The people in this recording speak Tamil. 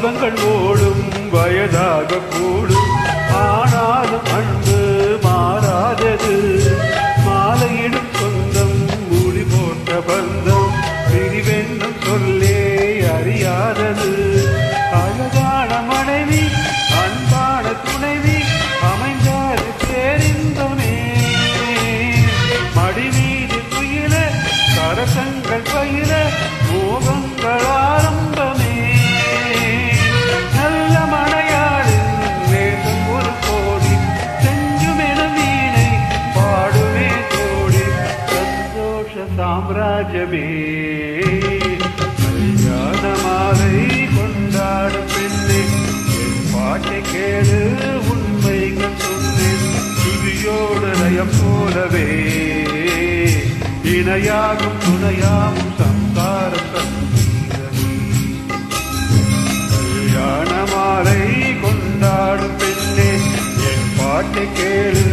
வாலிபங்கள் ஓடும் வயதாக கூடும், ஆனாலும் அன்பு மாறாதது. மாலையிடும் சொந்தம் மூடி போட்ட பந்தம் பிரிவென்னும் சொல்லே அறியாதது. அழகான மனைவி அன்பான துணைவி அமைந்தாது பேரின்பமே. மடி மீது துயில கரசங்கள் பயில மோகங்கள் ஆரம்பமே. நல்ல மனையாடு வேண்டும் ஒரு கோடி செஞ்சுமென வீணை பாடுமே தோடி சந்தோஷ சாம்ராஜ்யமே. கல்யாண மாலை கொண்டாடும் பெண்ணே என் பாட்டை கேடு உண்மைகள் சொன்னேன். துதியோடு லயம் போலவே இணையாகும் துணையாகும் சம்சார சங்கீதமே. கல்யாண மாலை கொண்டாடும் பெண்ணே என் பாட்டை கேடு